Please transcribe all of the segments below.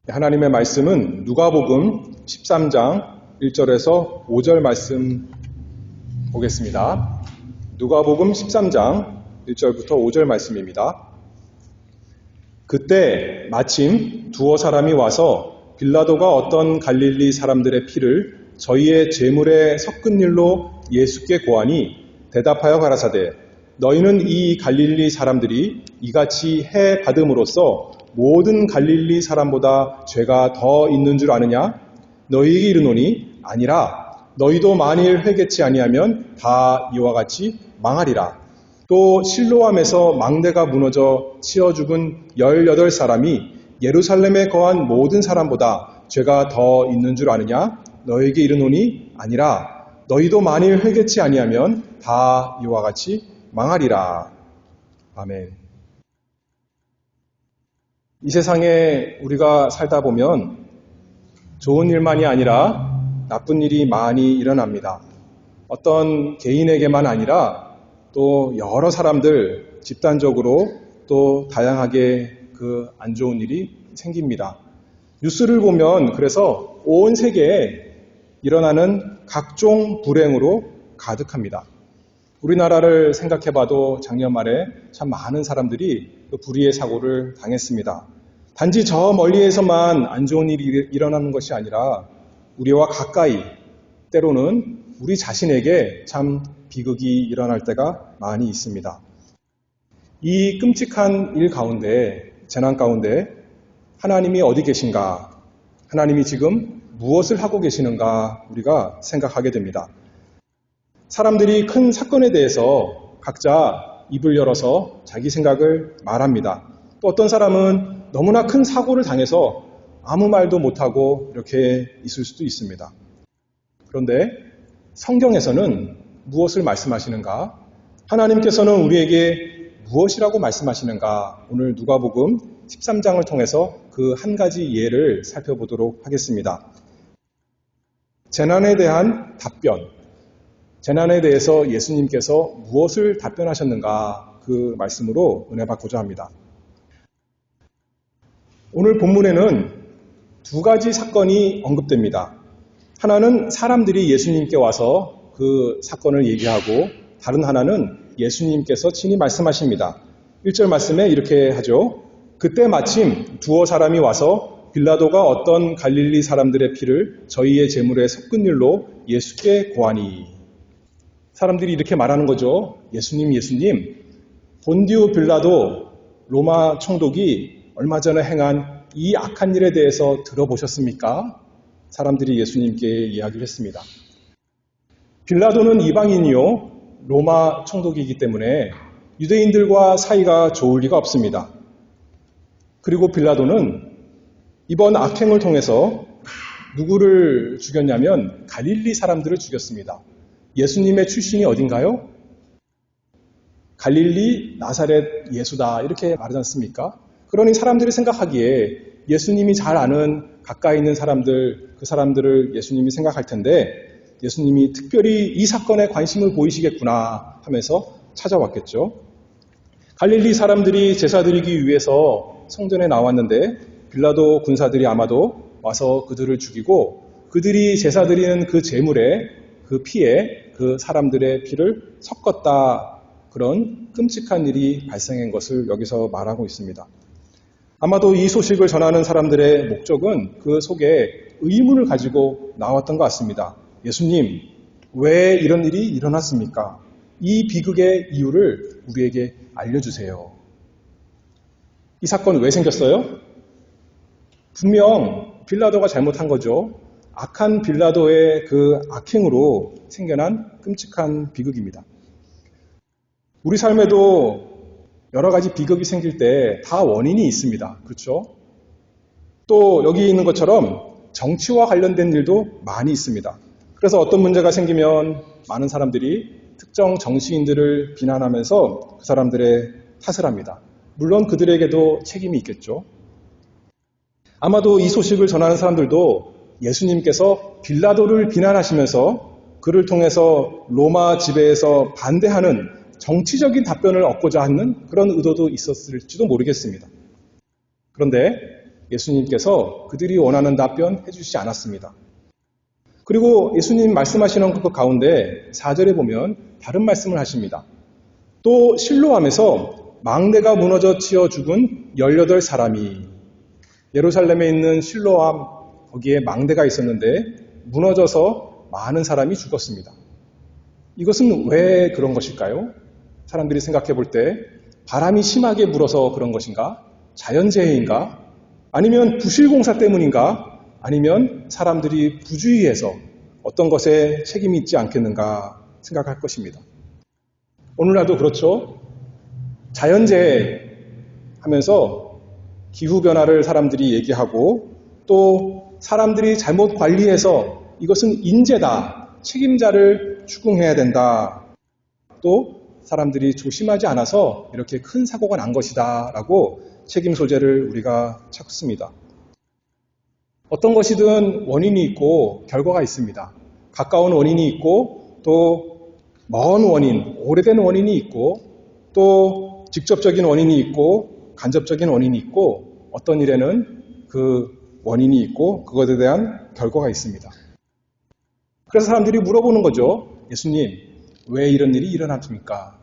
하나님의 말씀은 누가복음 13장 1절에서 5절 말씀 보겠습니다. 누가복음 13장 1절부터 5절 말씀입니다. 그때 마침 두어 사람이 와서 빌라도가 어떤 갈릴리 사람들의 피를 저희의 제물에 섞은 일로 예수께 고하니 대답하여 가라사대 너희는 이 갈릴리 사람들이 이같이 해 받음으로써 모든 갈릴리 사람보다 죄가 더 있는 줄 아느냐? 너희에게 이르노니 아니라 너희도 만일 회개치 아니하면 다 이와 같이 망하리라. 또 실로암에서 망대가 무너져 치어 죽은 18사람이 예루살렘에 거한 모든 사람보다 죄가 더 있는 줄 아느냐? 너희에게 이르노니 아니라 너희도 만일 회개치 아니하면 다 이와 같이 망하리라. 아멘. 이 세상에 우리가 살다 보면 좋은 일만이 아니라 나쁜 일이 많이 일어납니다. 어떤 개인에게만 아니라 또 여러 사람들 집단적으로 또 다양하게 그 안 좋은 일이 생깁니다. 뉴스를 보면 그래서 온 세계에 일어나는 각종 불행으로 가득합니다. 우리나라를 생각해봐도 작년 말에 참 많은 사람들이 그 불의의 사고를 당했습니다. 단지 저 멀리에서만 안 좋은 일이 일어나는 것이 아니라 우리와 가까이 때로는 우리 자신에게 참 비극이 일어날 때가 많이 있습니다. 이 끔찍한 일 가운데, 재난 가운데 하나님이 어디 계신가? 하나님이 지금 무엇을 하고 계시는가? 우리가 생각하게 됩니다. 사람들이 큰 사건에 대해서 각자 입을 열어서 자기 생각을 말합니다. 또 어떤 사람은 너무나 큰 사고를 당해서 아무 말도 못하고 이렇게 있을 수도 있습니다. 그런데 성경에서는 무엇을 말씀하시는가? 하나님께서는 우리에게 무엇이라고 말씀하시는가? 오늘 누가복음 13장을 통해서 그 한 가지 예를 살펴보도록 하겠습니다. 재난에 대한 답변. 재난에 대해서 예수님께서 무엇을 답변하셨는가? 그 말씀으로 은혜 받고자 합니다. 오늘 본문에는 두 가지 사건이 언급됩니다. 하나는 사람들이 예수님께 와서 그 사건을 얘기하고 다른 하나는 예수님께서 친히 말씀하십니다. 1절 말씀에 이렇게 하죠. 그때 마침 두어 사람이 와서 빌라도가 어떤 갈릴리 사람들의 피를 저희의 제물에 섞은 일로 예수께 고하니. 사람들이 이렇게 말하는 거죠. 예수님, 본디오 빌라도 로마 총독이 얼마 전에 행한 이 악한 일에 대해서 들어보셨습니까? 사람들이 예수님께 이야기를 했습니다. 빌라도는 이방인이요 로마 총독이기 때문에 유대인들과 사이가 좋을 리가 없습니다. 그리고 빌라도는 이번 악행을 통해서 누구를 죽였냐면 갈릴리 사람들을 죽였습니다. 예수님의 출신이 어딘가요? 갈릴리 나사렛 예수다 이렇게 말하지 않습니까? 그러니 사람들이 생각하기에 예수님이 잘 아는 가까이 있는 사람들, 그 사람들을 예수님이 생각할 텐데 예수님이 특별히 이 사건에 관심을 보이시겠구나 하면서 찾아왔겠죠. 갈릴리 사람들이 제사 드리기 위해서 성전에 나왔는데 빌라도 군사들이 아마도 와서 그들을 죽이고 그들이 제사 드리는 그 제물에 그 피에 그 사람들의 피를 섞었다. 그런 끔찍한 일이 발생한 것을 여기서 말하고 있습니다. 아마도 이 소식을 전하는 사람들의 목적은 그 속에 의문을 가지고 나왔던 것 같습니다. 예수님, 왜 이런 일이 일어났습니까? 이 비극의 이유를 우리에게 알려주세요. 이 사건 왜 생겼어요? 분명 빌라도가 잘못한 거죠. 악한 빌라도의 그 악행으로 생겨난 끔찍한 비극입니다. 우리 삶에도 여러 가지 비극이 생길 때 다 원인이 있습니다. 그렇죠? 또 여기 있는 것처럼 정치와 관련된 일도 많이 있습니다. 그래서 어떤 문제가 생기면 많은 사람들이 특정 정치인들을 비난하면서 그 사람들의 탓을 합니다. 물론 그들에게도 책임이 있겠죠. 아마도 이 소식을 전하는 사람들도 예수님께서 빌라도를 비난하시면서 그를 통해서 로마 지배에서 반대하는 정치적인 답변을 얻고자 하는 그런 의도도 있었을지도 모르겠습니다. 그런데 예수님께서 그들이 원하는 답변 해주시지 않았습니다. 그리고 예수님 말씀하시는 그 가운데 4절에 보면 다른 말씀을 하십니다. 또 실로암에서 망대가 무너져 치어 죽은 18사람이 예루살렘에 있는 실로암 거기에 망대가 있었는데 무너져서 많은 사람이 죽었습니다. 이것은 왜 그런 것일까요? 사람들이 생각해 볼 때 바람이 심하게 불어서 그런 것인가? 자연재해인가? 아니면 부실공사 때문인가? 아니면 사람들이 부주의해서 어떤 것에 책임이 있지 않겠는가 생각할 것입니다. 오늘날도 그렇죠. 자연재해 하면서 기후변화를 사람들이 얘기하고 또 사람들이 잘못 관리해서 이것은 인재다, 책임자를 추궁해야 된다. 또 사람들이 조심하지 않아서 이렇게 큰 사고가 난 것이다 라고 책임 소재를 우리가 찾습니다. 어떤 것이든 원인이 있고 결과가 있습니다. 가까운 원인이 있고 또 먼 원인, 오래된 원인이 있고 또 직접적인 원인이 있고 간접적인 원인이 있고 어떤 일에는 그 원인이 있고 그것에 대한 결과가 있습니다. 그래서 사람들이 물어보는 거죠. 예수님, 왜 이런 일이 일어났습니까?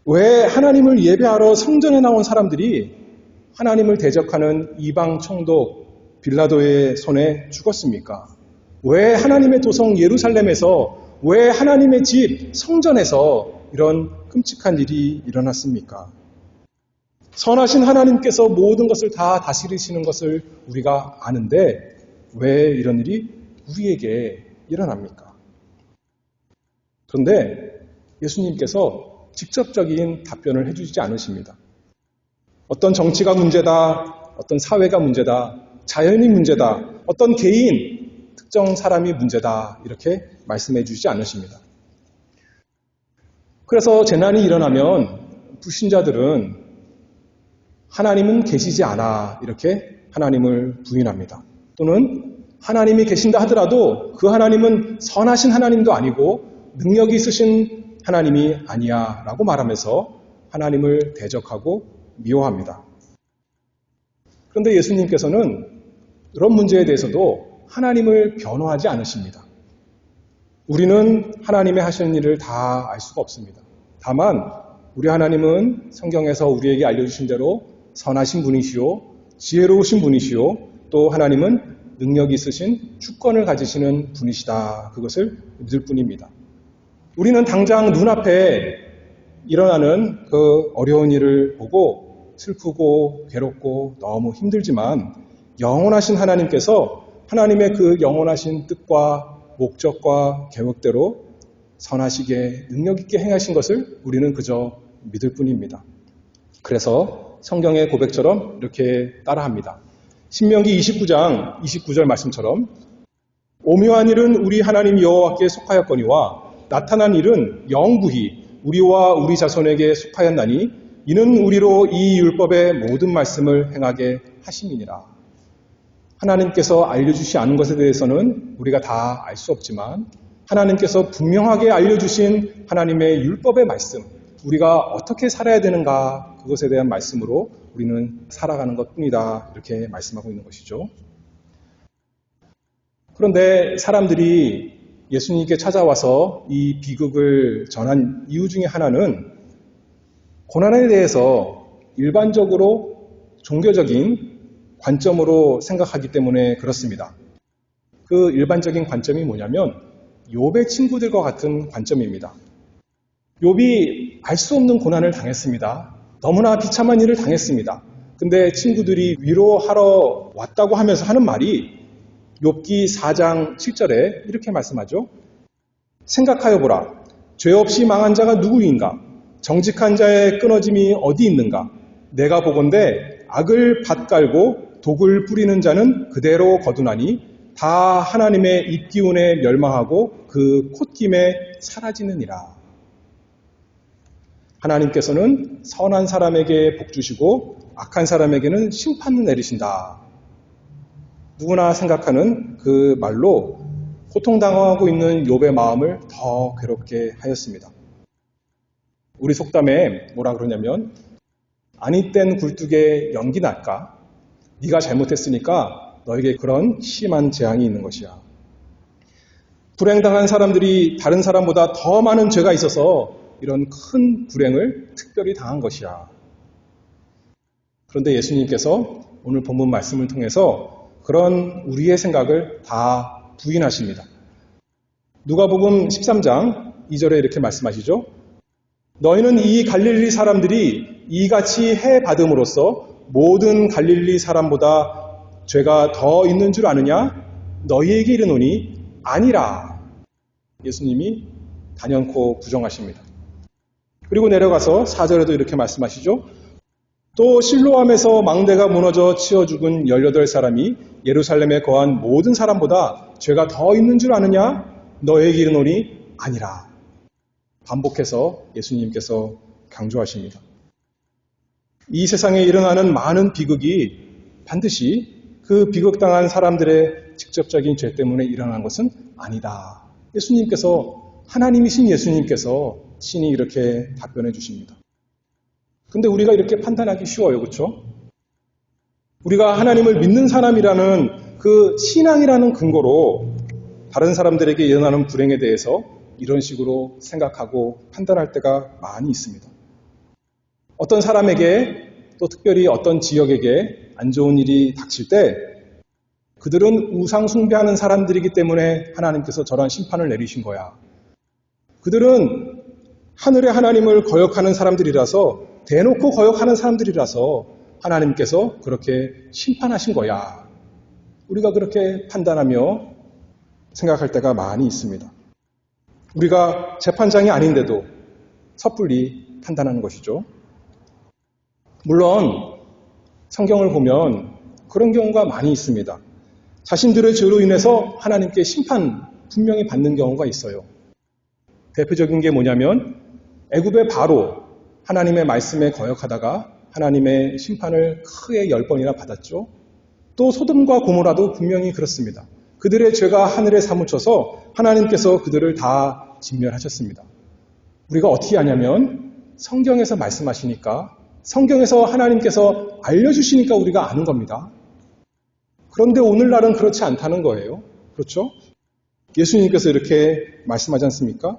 왜 하나님을 예배하러 성전에 나온 사람들이 하나님을 대적하는 이방 총독 빌라도의 손에 죽었습니까? 왜 하나님의 도성 예루살렘에서 왜 하나님의 집 성전에서 이런 끔찍한 일이 일어났습니까? 선하신 하나님께서 모든 것을 다 다스리시는 것을 우리가 아는데 왜 이런 일이 우리에게 일어납니까? 그런데 예수님께서 직접적인 답변을 해주지 않으십니다. 어떤 정치가 문제다, 어떤 사회가 문제다, 자연이 문제다, 어떤 개인, 특정 사람이 문제다 이렇게 말씀해 주시지 않으십니다. 그래서 재난이 일어나면 불신자들은 하나님은 계시지 않아 이렇게 하나님을 부인합니다. 또는 하나님이 계신다 하더라도 그 하나님은 선하신 하나님도 아니고 능력이 있으신 하나님이 아니야 라고 말하면서 하나님을 대적하고 미워합니다. 그런데 예수님께서는 이런 문제에 대해서도 하나님을 변호하지 않으십니다. 우리는 하나님의 하시는 일을 다 알 수가 없습니다. 다만 우리 하나님은 성경에서 우리에게 알려주신 대로 선하신 분이시오, 지혜로우신 분이시오, 또 하나님은 능력이 있으신 주권을 가지시는 분이시다. 그것을 믿을 뿐입니다. 우리는 당장 눈앞에 일어나는 그 어려운 일을 보고 슬프고 괴롭고 너무 힘들지만 영원하신 하나님께서 하나님의 그 영원하신 뜻과 목적과 계획대로 선하시게 능력 있게 행하신 것을 우리는 그저 믿을 뿐입니다. 그래서 성경의 고백처럼 이렇게 따라합니다. 신명기 29장 29절 말씀처럼 오묘한 일은 우리 하나님 여호와께 속하였거니와 나타난 일은 영구히 우리와 우리 자손에게 속하였나니 이는 우리로 이 율법의 모든 말씀을 행하게 하심이니라. 하나님께서 알려주시 않은 것에 대해서는 우리가 다 알 수 없지만 하나님께서 분명하게 알려주신 하나님의 율법의 말씀, 우리가 어떻게 살아야 되는가 그것에 대한 말씀으로 우리는 살아가는 것뿐이다 이렇게 말씀하고 있는 것이죠. 그런데 사람들이 예수님께 찾아와서 이 비극을 전한 이유 중에 하나는 고난에 대해서 일반적으로 종교적인 관점으로 생각하기 때문에 그렇습니다. 그 일반적인 관점이 뭐냐면 욥의 친구들과 같은 관점입니다. 욥이 알 수 없는 고난을 당했습니다. 너무나 비참한 일을 당했습니다. 근데 친구들이 위로하러 왔다고 하면서 하는 말이 욥기 4장 7절에 이렇게 말씀하죠. 생각하여 보라. 죄 없이 망한 자가 누구인가? 정직한 자의 끊어짐이 어디 있는가? 내가 보건대 악을 밭갈고 독을 뿌리는 자는 그대로 거두나니 다 하나님의 입기운에 멸망하고 그 콧김에 사라지느니라. 하나님께서는 선한 사람에게 복 주시고 악한 사람에게는 심판을 내리신다. 누구나 생각하는 그 말로 고통당하고 있는 욥의 마음을 더 괴롭게 하였습니다. 우리 속담에 뭐라 그러냐면 아니 땐 굴뚝에 연기 날까? 네가 잘못했으니까 너에게 그런 심한 재앙이 있는 것이야. 불행당한 사람들이 다른 사람보다 더 많은 죄가 있어서 이런 큰 불행을 특별히 당한 것이야. 그런데 예수님께서 오늘 본문 말씀을 통해서 그런 우리의 생각을 다 부인하십니다. 누가복음 13장 2절에 이렇게 말씀하시죠. 너희는 이 갈릴리 사람들이 이같이 해 받음으로써 모든 갈릴리 사람보다 죄가 더 있는 줄 아느냐? 너희에게 이르노니 아니라. 예수님이 단연코 부정하십니다. 그리고 내려가서 4절에도 이렇게 말씀하시죠. 또 실로암에서 망대가 무너져 치어 죽은 18사람이 예루살렘에 거한 모든 사람보다 죄가 더 있는 줄 아느냐? 너에게 이르노니 아니라. 반복해서 예수님께서 강조하십니다. 이 세상에 일어나는 많은 비극이 반드시 그 비극당한 사람들의 직접적인 죄 때문에 일어난 것은 아니다. 예수님께서, 하나님이신 예수님께서 친히 이렇게 답변해 주십니다. 근데 우리가 이렇게 판단하기 쉬워요. 그렇죠? 우리가 하나님을 믿는 사람이라는 그 신앙이라는 근거로 다른 사람들에게 일어나는 불행에 대해서 이런 식으로 생각하고 판단할 때가 많이 있습니다. 어떤 사람에게 또 특별히 어떤 지역에게 안 좋은 일이 닥칠 때 그들은 우상 숭배하는 사람들이기 때문에 하나님께서 저런 심판을 내리신 거야. 그들은 하늘의 하나님을 거역하는 사람들이라서, 대놓고 거역하는 사람들이라서 하나님께서 그렇게 심판하신 거야. 우리가 그렇게 판단하며 생각할 때가 많이 있습니다. 우리가 재판장이 아닌데도 섣불리 판단하는 것이죠. 물론 성경을 보면 그런 경우가 많이 있습니다. 자신들의 죄로 인해서 하나님께 심판 분명히 받는 경우가 있어요. 대표적인 게 뭐냐면 애굽의 바로 하나님의 말씀에 거역하다가 하나님의 심판을 크게 10번이나 받았죠. 또 소돔과 고모라도 분명히 그렇습니다. 그들의 죄가 하늘에 사무쳐서 하나님께서 그들을 다 진멸하셨습니다. 우리가 어떻게 하냐면 성경에서 말씀하시니까, 성경에서 하나님께서 알려주시니까 우리가 아는 겁니다. 그런데 오늘날은 그렇지 않다는 거예요. 그렇죠? 예수님께서 이렇게 말씀하지 않습니까?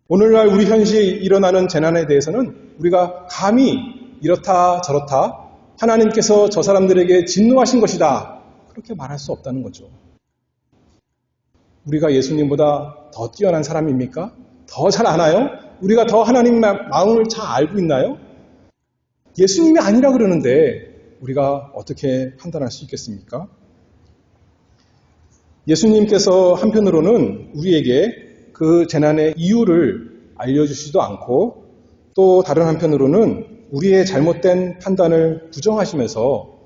오늘날 우리 현시에 일어나는 재난에 대해서는 우리가 감히 이렇다 저렇다 하나님께서 저 사람들에게 진노하신 것이다 그렇게 말할 수 없다는 거죠. 우리가 예수님보다 더 뛰어난 사람입니까? 더 잘 아나요? 우리가 더 하나님 마음을 잘 알고 있나요? 예수님이 아니라 그러는데 우리가 어떻게 판단할 수 있겠습니까? 예수님께서 한편으로는 우리에게 그 재난의 이유를 알려주시지도 않고 또 다른 한편으로는 우리의 잘못된 판단을 부정하시면서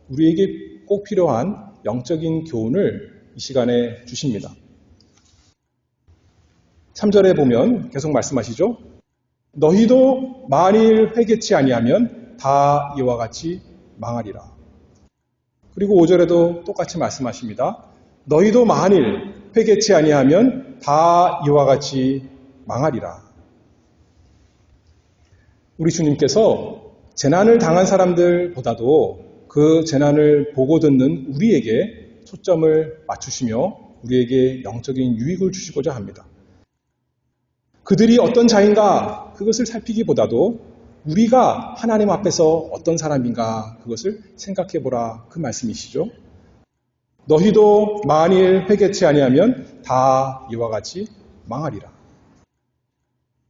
우리에게 꼭 필요한 영적인 교훈을 이 시간에 주십니다. 3절에 보면 계속 말씀하시죠. 너희도 만일 회개치 아니하면 다 이와 같이 망하리라. 그리고 5절에도 똑같이 말씀하십니다. 너희도 만일 회개치 아니하면 다 이와 같이 망하리라. 우리 주님께서 재난을 당한 사람들보다도 그 재난을 보고 듣는 우리에게 초점을 맞추시며 우리에게 영적인 유익을 주시고자 합니다. 그들이 어떤 자인가 그것을 살피기보다도 우리가 하나님 앞에서 어떤 사람인가 그것을 생각해보라 그 말씀이시죠. 너희도 만일 회개치 아니하면 다 이와 같이 망하리라.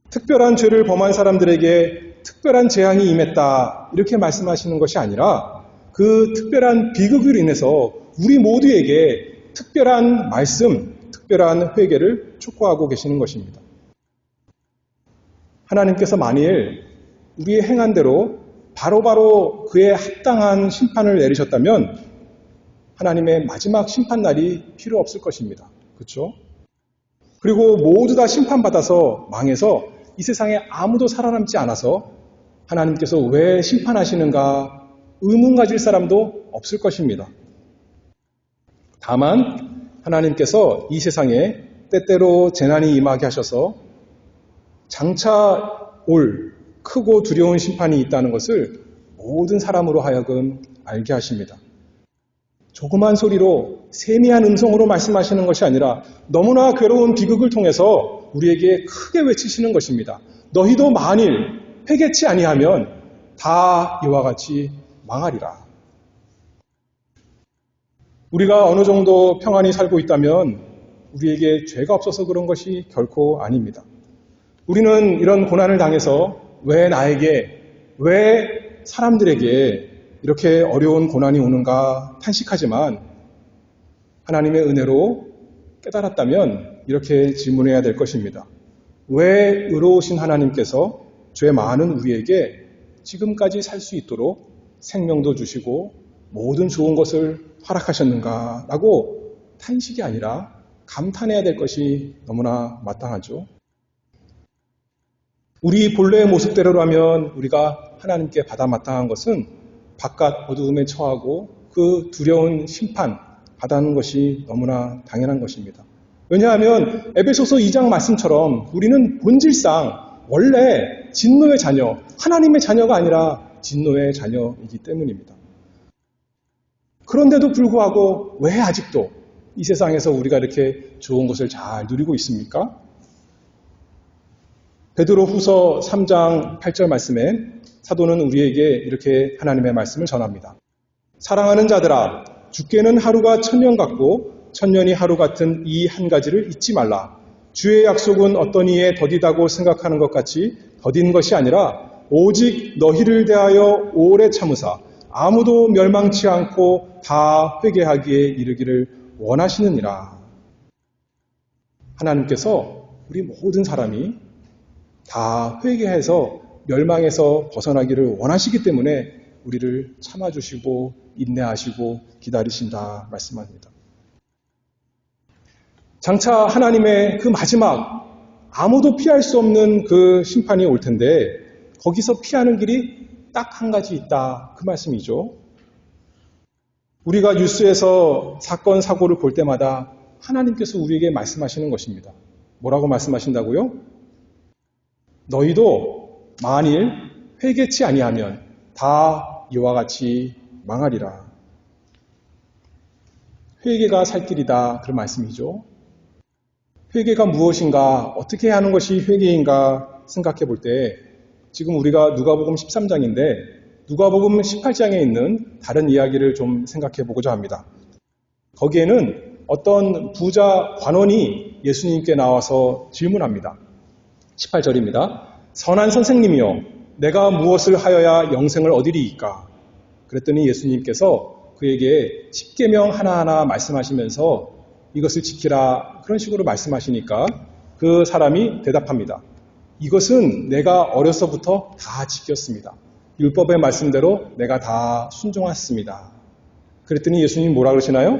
특별한 죄를 범한 사람들에게 특별한 재앙이 임했다 이렇게 말씀하시는 것이 아니라 그 특별한 비극으로 인해서 우리 모두에게 특별한 말씀, 특별한 회개를 촉구하고 계시는 것입니다. 하나님께서 만일 우리의 행한 대로 바로바로 그에 합당한 심판을 내리셨다면 하나님의 마지막 심판날이 필요 없을 것입니다. 그렇죠? 그리고 모두 다 심판받아서 망해서 이 세상에 아무도 살아남지 않아서 하나님께서 왜 심판하시는가 의문 가질 사람도 없을 것입니다. 다만 하나님께서 이 세상에 때때로 재난이 임하게 하셔서 장차 올 크고 두려운 심판이 있다는 것을 모든 사람으로 하여금 알게 하십니다. 조그만 소리로 세미한 음성으로 말씀하시는 것이 아니라 너무나 괴로운 비극을 통해서 우리에게 크게 외치시는 것입니다. 너희도 만일 회개치 아니하면 다 이와 같이 망하리라. 우리가 어느 정도 평안히 살고 있다면 우리에게 죄가 없어서 그런 것이 결코 아닙니다. 우리는 이런 고난을 당해서 왜 나에게, 왜 사람들에게 이렇게 어려운 고난이 오는가 탄식하지만 하나님의 은혜로 깨달았다면 이렇게 질문해야 될 것입니다. 왜 의로우신 하나님께서 죄 많은 우리에게 지금까지 살 수 있도록 생명도 주시고 모든 좋은 것을 허락하셨는가? 라고 탄식이 아니라 감탄해야 될 것이 너무나 마땅하죠. 우리 본래의 모습대로라면 우리가 하나님께 받아 마땅한 것은 바깥 어두움에 처하고 그 두려운 심판 받아는 것이 너무나 당연한 것입니다. 왜냐하면 에베소서 2장 말씀처럼 우리는 본질상 원래 진노의 자녀, 하나님의 자녀가 아니라 진노의 자녀이기 때문입니다. 그런데도 불구하고 왜 아직도 이 세상에서 우리가 이렇게 좋은 것을 잘 누리고 있습니까? 베드로 후서 3장 8절 말씀에 사도는 우리에게 이렇게 하나님의 말씀을 전합니다. 사랑하는 자들아, 주께는 하루가 천년 같고 천년이 하루 같은 이 한 가지를 잊지 말라. 주의 약속은 어떤 이에 더디다고 생각하는 것 같이 더딘 것이 아니라 오직 너희를 대하여 오래 참으사 아무도 멸망치 않고 다 회개하기에 이르기를 원하시느니라. 하나님께서 우리 모든 사람이 다 회개해서 멸망에서 벗어나기를 원하시기 때문에 우리를 참아주시고 인내하시고 기다리신다 말씀합니다. 장차 하나님의 그 마지막 아무도 피할 수 없는 그 심판이 올 텐데 거기서 피하는 길이 딱 한 가지 있다 그 말씀이죠. 우리가 뉴스에서 사건 사고를 볼 때마다 하나님께서 우리에게 말씀하시는 것입니다. 뭐라고 말씀하신다고요? 너희도 만일 회개치 아니하면 다 이와 같이 망하리라. 회개가 살 길이다 그런 말씀이죠. 회개가 무엇인가, 어떻게 하는 것이 회개인가 생각해 볼 때 지금 우리가 누가복음 13장인데 누가복음 18장에 있는 다른 이야기를 좀 생각해 보고자 합니다. 거기에는 어떤 부자 관원이 예수님께 나와서 질문합니다. 18절입니다. 선한 선생님이여, 내가 무엇을 하여야 영생을 얻으리이까? 그랬더니 예수님께서 그에게 십계명 하나하나 말씀하시면서 이것을 지키라 그런 식으로 말씀하시니까 그 사람이 대답합니다. 이것은 내가 어려서부터 다 지켰습니다. 율법의 말씀대로 내가 다 순종했습니다. 그랬더니 예수님 뭐라 그러시나요?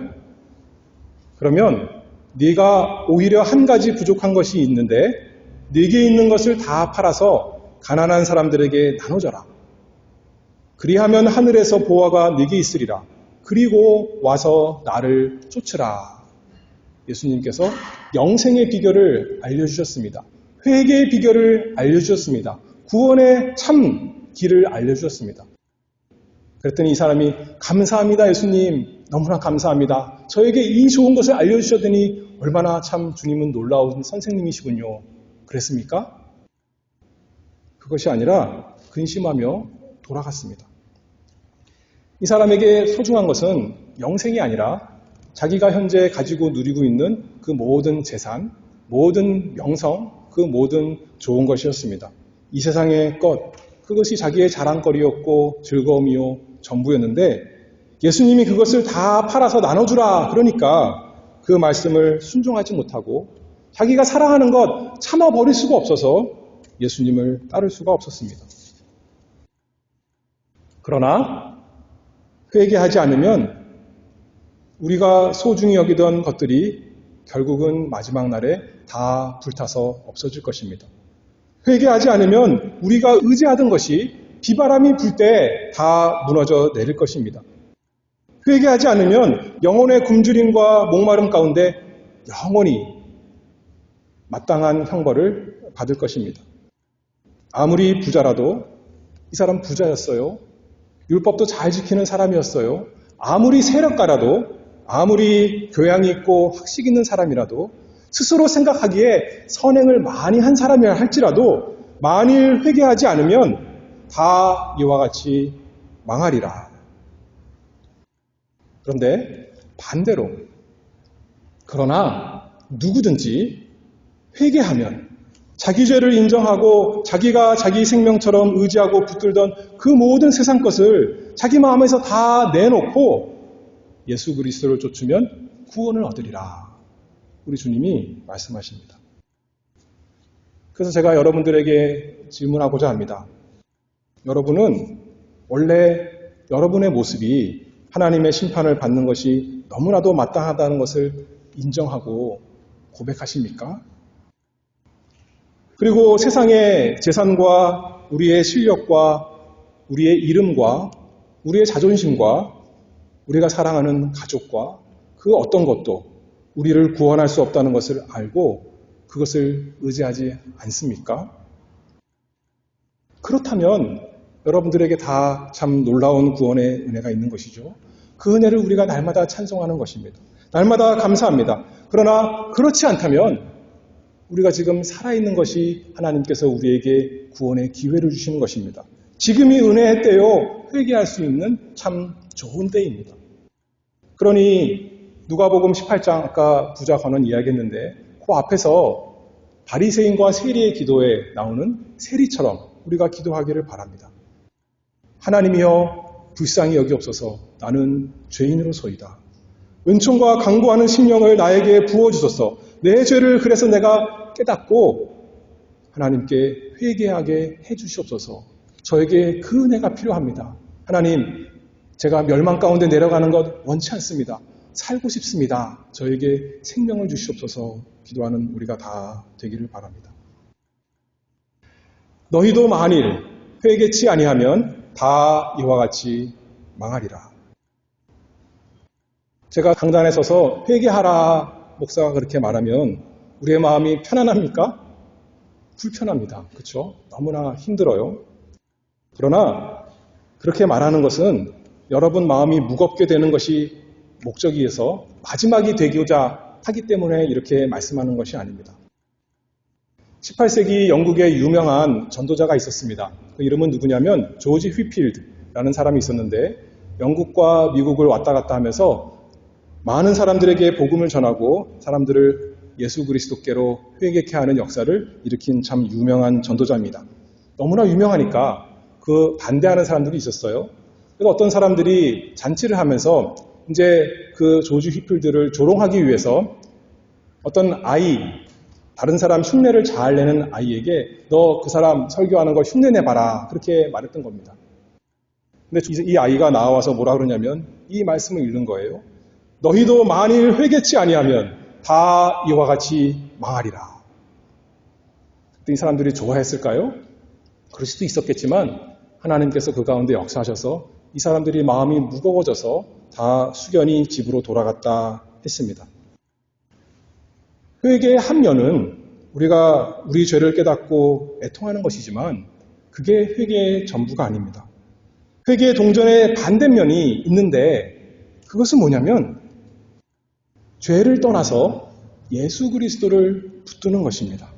그러면 네가 오히려 한 가지 부족한 것이 있는데 네게 있는 것을 다 팔아서 가난한 사람들에게 나눠줘라. 그리하면 하늘에서 보화가 네게 있으리라. 그리고 와서 나를 쫓으라. 예수님께서 영생의 비결을 알려주셨습니다. 회개의 비결을 알려주셨습니다. 구원의 참 길을 알려주셨습니다. 그랬더니 이 사람이 감사합니다 예수님, 너무나 감사합니다. 저에게 이 좋은 것을 알려주셨더니 얼마나 참 주님은 놀라운 선생님이시군요. 그랬습니까? 그것이 아니라 근심하며 돌아갔습니다. 이 사람에게 소중한 것은 영생이 아니라 자기가 현재 가지고 누리고 있는 그 모든 재산, 모든 명성, 그 모든 좋은 것이었습니다. 이 세상의 것, 그것이 자기의 자랑거리였고 즐거움이요 전부였는데 예수님이 그것을 다 팔아서 나눠주라 그러니까 그 말씀을 순종하지 못하고 자기가 사랑하는 것 참아버릴 수가 없어서 예수님을 따를 수가 없었습니다. 그러나 회개하지 않으면 우리가 소중히 여기던 것들이 결국은 마지막 날에 다 불타서 없어질 것입니다. 회개하지 않으면 우리가 의지하던 것이 비바람이 불 때 다 무너져 내릴 것입니다. 회개하지 않으면 영혼의 굶주림과 목마름 가운데 영원히 마땅한 형벌을 받을 것입니다. 아무리 부자라도 이 사람 부자였어요. 율법도 잘 지키는 사람이었어요. 아무리 세력가라도, 아무리 교양이 있고 학식 있는 사람이라도, 스스로 생각하기에 선행을 많이 한 사람이라 할지라도 만일 회개하지 않으면 다 이와 같이 망하리라. 그런데 반대로, 그러나 누구든지 회개하면 자기 죄를 인정하고 자기가 자기 생명처럼 의지하고 붙들던 그 모든 세상 것을 자기 마음에서 다 내놓고 예수 그리스도를 쫓으면 구원을 얻으리라. 우리 주님이 말씀하십니다. 그래서 제가 여러분들에게 질문하고자 합니다. 여러분은 원래 여러분의 모습이 하나님의 심판을 받는 것이 너무나도 마땅하다는 것을 인정하고 고백하십니까? 그리고 세상의 재산과 우리의 실력과 우리의 이름과 우리의 자존심과 우리가 사랑하는 가족과 그 어떤 것도 우리를 구원할 수 없다는 것을 알고 그것을 의지하지 않습니까? 그렇다면 여러분들에게 다 참 놀라운 구원의 은혜가 있는 것이죠. 그 은혜를 우리가 날마다 찬송하는 것입니다. 날마다 감사합니다. 그러나 그렇지 않다면 우리가 지금 살아있는 것이 하나님께서 우리에게 구원의 기회를 주시는 것입니다. 지금이 은혜의 때요, 회개할 수 있는 참 좋은 때입니다. 그러니 누가복음 18장 아까 부자 건원 이야기했는데 그 앞에서 바리새인과 세리의 기도에 나오는 세리처럼 우리가 기도하기를 바랍니다. 하나님이여 불쌍히 여기옵소서. 나는 죄인으로소이다. 은총과 강구하는 심령을 나에게 부어주소서. 내 죄를 그래서 내가 깨닫고 하나님께 회개하게 해주시옵소서. 저에게 그 은혜가 필요합니다. 하나님, 제가 멸망 가운데 내려가는 것 원치 않습니다. 살고 싶습니다. 저에게 생명을 주시옵소서. 기도하는 우리가 다 되기를 바랍니다. 너희도 만일 회개치 아니하면 다 이와 같이 망하리라. 제가 강단에 서서 회개하라 목사가 그렇게 말하면 우리의 마음이 편안합니까? 불편합니다. 그렇죠? 너무나 힘들어요. 그러나 그렇게 말하는 것은 여러분 마음이 무겁게 되는 것이 목적이어서 마지막이 되고자 하기 때문에 이렇게 말씀하는 것이 아닙니다. 18세기 영국에 유명한 전도자가 있었습니다. 그 이름은 누구냐면 조지 휘필드라는 사람이 있었는데 영국과 미국을 왔다 갔다 하면서 많은 사람들에게 복음을 전하고 사람들을 예수 그리스도께로 회개케 하는 역사를 일으킨 참 유명한 전도자입니다. 너무나 유명하니까 그 반대하는 사람들이 있었어요. 그래서 어떤 사람들이 잔치를 하면서 이제 그 조지 휘필드를 조롱하기 위해서 어떤 아이, 다른 사람 흉내를 잘 내는 아이에게 너 그 사람 설교하는 걸 흉내 내봐라. 그렇게 말했던 겁니다. 근데 이 아이가 나와서 뭐라 그러냐면 이 말씀을 읽는 거예요. 너희도 만일 회개치 아니하면 다 이와 같이 망하리라. 그때 이 사람들이 좋아했을까요? 그럴 수도 있었겠지만 하나님께서 그 가운데 역사하셔서 이 사람들이 마음이 무거워져서 다 숙연히 집으로 돌아갔다 했습니다. 회개의 한 면은 우리가 우리 죄를 깨닫고 애통하는 것이지만 그게 회개의 전부가 아닙니다. 회개의 동전의 반대면이 있는데 그것은 뭐냐면 죄를 떠나서 예수 그리스도를 붙드는 것입니다.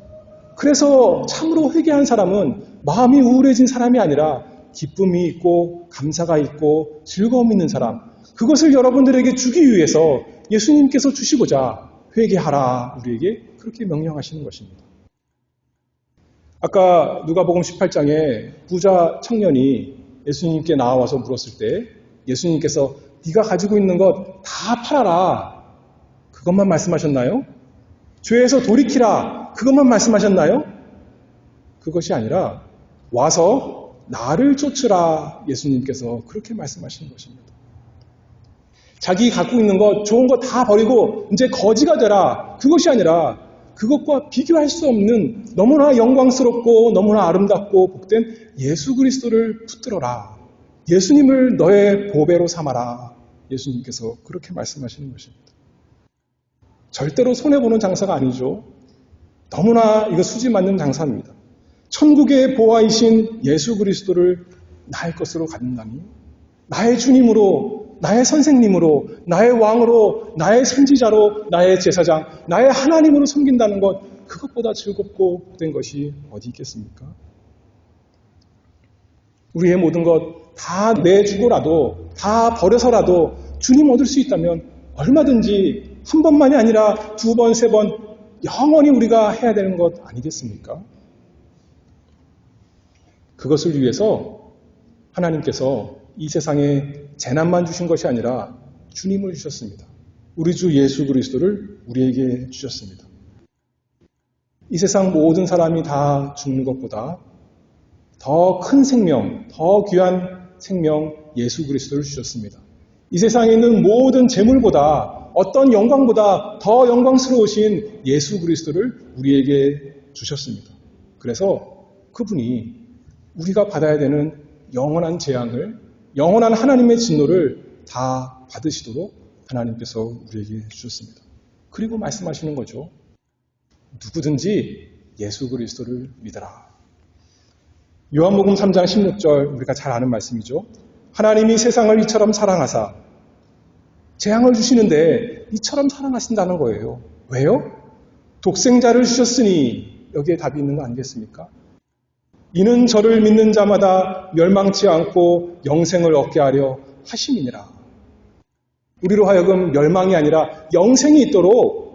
그래서 참으로 회개한 사람은 마음이 우울해진 사람이 아니라 기쁨이 있고 감사가 있고 즐거움이 있는 사람, 그것을 여러분들에게 주기 위해서 예수님께서 주시고자 회개하라 우리에게 그렇게 명령하시는 것입니다. 아까 누가복음 18장에 부자 청년이 예수님께 나와서 물었을 때 예수님께서 네가 가지고 있는 것 다 팔아라 그것만 말씀하셨나요? 죄에서 돌이키라 그것만 말씀하셨나요? 그것이 아니라 와서 나를 쫓으라 예수님께서 그렇게 말씀하시는 것입니다. 자기 갖고 있는 것 좋은 거 다 버리고 이제 거지가 되라 그것이 아니라 그것과 비교할 수 없는 너무나 영광스럽고 너무나 아름답고 복된 예수 그리스도를 붙들어라. 예수님을 너의 보배로 삼아라. 예수님께서 그렇게 말씀하시는 것입니다. 절대로 손해보는 장사가 아니죠. 너무나 이거 수지 맞는 장사입니다. 천국의 보화이신 예수 그리스도를 나의 것으로 갖는다니 나의 주님으로, 나의 선생님으로, 나의 왕으로, 나의 선지자로, 나의 제사장, 나의 하나님으로 섬긴다는 것, 그것보다 즐겁고 된 것이 어디 있겠습니까? 우리의 모든 것 다 내주고라도, 다 버려서라도 주님 얻을 수 있다면 얼마든지 한 번만이 아니라 두 번, 세 번 영원히 우리가 해야 되는 것 아니겠습니까? 그것을 위해서 하나님께서 이 세상에 재난만 주신 것이 아니라 주님을 주셨습니다. 우리 주 예수 그리스도를 우리에게 주셨습니다. 이 세상 모든 사람이 다 죽는 것보다 더 큰 생명, 더 귀한 생명 예수 그리스도를 주셨습니다. 이 세상에 있는 모든 재물보다 어떤 영광보다 더 영광스러우신 예수 그리스도를 우리에게 주셨습니다. 그래서 그분이 우리가 받아야 되는 영원한 재앙을, 영원한 하나님의 진노를 다 받으시도록 하나님께서 우리에게 주셨습니다. 그리고 말씀하시는 거죠. 누구든지 예수 그리스도를 믿어라. 요한복음 3장 16절 우리가 잘 아는 말씀이죠. 하나님이 세상을 이처럼 사랑하사 재앙을 주시는데 이처럼 사랑하신다는 거예요. 왜요? 독생자를 주셨으니 여기에 답이 있는 거 아니겠습니까? 이는 저를 믿는 자마다 멸망치 않고 영생을 얻게 하려 하심이니라. 우리로 하여금 멸망이 아니라 영생이 있도록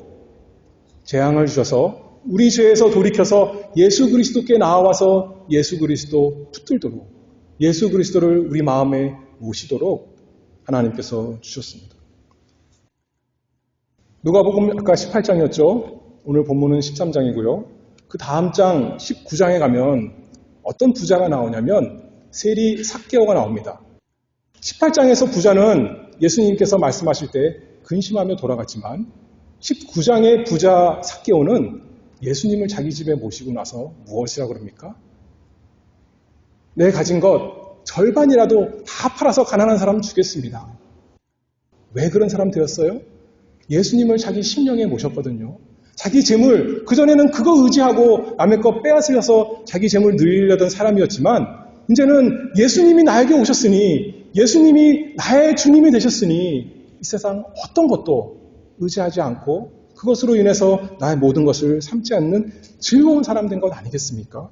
재앙을 주셔서 우리 죄에서 돌이켜서 예수 그리스도께 나와서 예수 그리스도 붙들도록 예수 그리스도를 우리 마음에 모시도록 하나님께서 주셨습니다. 누가복음 아까 18장이었죠. 오늘 본문은 13장이고요. 그 다음 장 19장에 가면 어떤 부자가 나오냐면 세리 삭개오가 나옵니다. 18장에서 부자는 예수님께서 말씀하실 때 근심하며 돌아갔지만 19장의 부자 삭개오는 예수님을 자기 집에 모시고 나서 무엇이라 그럽니까? 내 가진 것 절반이라도 다 팔아서 가난한 사람 주겠습니다. 왜 그런 사람 되었어요? 예수님을 자기 심령에 모셨거든요. 자기 재물, 그전에는 그거 의지하고 남의 거 빼앗으려서 자기 재물 늘리려던 사람이었지만 이제는 예수님이 나에게 오셨으니 예수님이 나의 주님이 되셨으니 이 세상 어떤 것도 의지하지 않고 그것으로 인해서 나의 모든 것을 삼지 않는 즐거운 사람 된 것 아니겠습니까?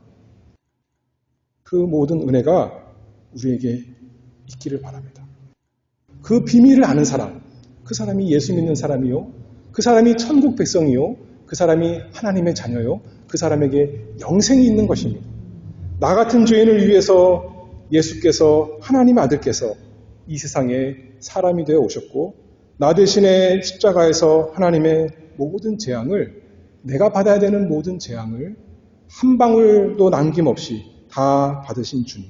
그 모든 은혜가 우리에게 있기를 바랍니다. 그 비밀을 아는 사람, 그 사람이 예수 믿는 사람이요, 그 사람이 천국 백성이요, 그 사람이 하나님의 자녀요, 그 사람에게 영생이 있는 것입니다. 나 같은 죄인을 위해서 예수께서 하나님 아들께서 이 세상에 사람이 되어 오셨고 나 대신에 십자가에서 하나님의 모든 재앙을 내가 받아야 되는 모든 재앙을 한 방울도 남김없이 다 받으신 주님.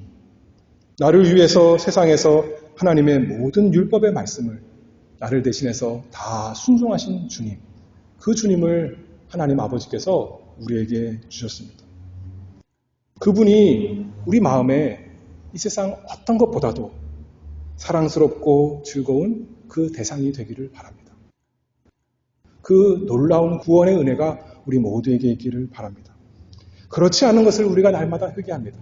나를 위해서 세상에서 하나님의 모든 율법의 말씀을 나를 대신해서 다 순종하신 주님. 그 주님을 하나님 아버지께서 우리에게 주셨습니다. 그분이 우리 마음에 이 세상 어떤 것보다도 사랑스럽고 즐거운 그 대상이 되기를 바랍니다. 그 놀라운 구원의 은혜가 우리 모두에게 있기를 바랍니다. 그렇지 않은 것을 우리가 날마다 회개합니다.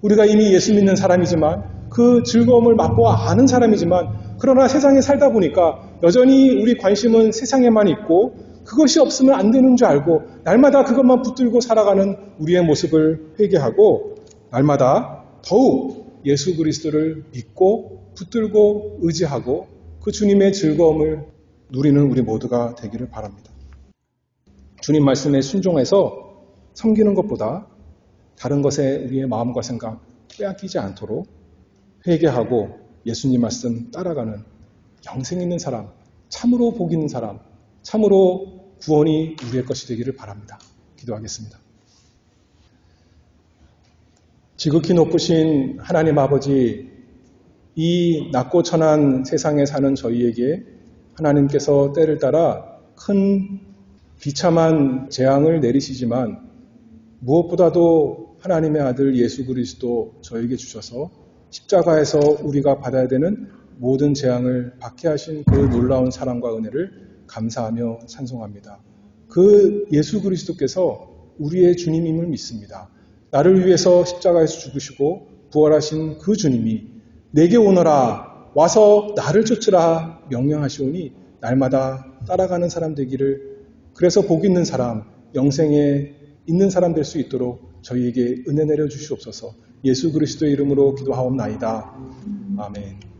우리가 이미 예수 믿는 사람이지만 그 즐거움을 맛보아 아는 사람이지만 그러나 세상에 살다 보니까 여전히 우리 관심은 세상에만 있고 그것이 없으면 안 되는 줄 알고 날마다 그것만 붙들고 살아가는 우리의 모습을 회개하고 날마다 더욱 예수 그리스도를 믿고 붙들고 의지하고 그 주님의 즐거움을 누리는 우리 모두가 되기를 바랍니다. 주님 말씀에 순종해서 섬기는 것보다 다른 것에 우리의 마음과 생각 빼앗기지 않도록 회개하고 예수님 말씀 따라가는 영생 있는 사람, 참으로 복 있는 사람, 참으로 구원이 우리의 것이 되기를 바랍니다. 기도하겠습니다. 지극히 높으신 하나님 아버지, 이 낮고 천한 세상에 사는 저희에게 하나님께서 때를 따라 큰 비참한 재앙을 내리시지만 무엇보다도 하나님의 아들 예수 그리스도 저에게 주셔서 십자가에서 우리가 받아야 되는 모든 재앙을 받게 하신 그 놀라운 사랑과 은혜를 감사하며 찬송합니다. 그 예수 그리스도께서 우리의 주님임을 믿습니다. 나를 위해서 십자가에서 죽으시고 부활하신 그 주님이 내게 오너라 와서 나를 쫓으라 명령하시오니 날마다 따라가는 사람 되기를, 그래서 복 있는 사람, 영생에 있는 사람 될 수 있도록 저희에게 은혜 내려 주시옵소서. 예수 그리스도의 이름으로 기도하옵나이다. 아멘.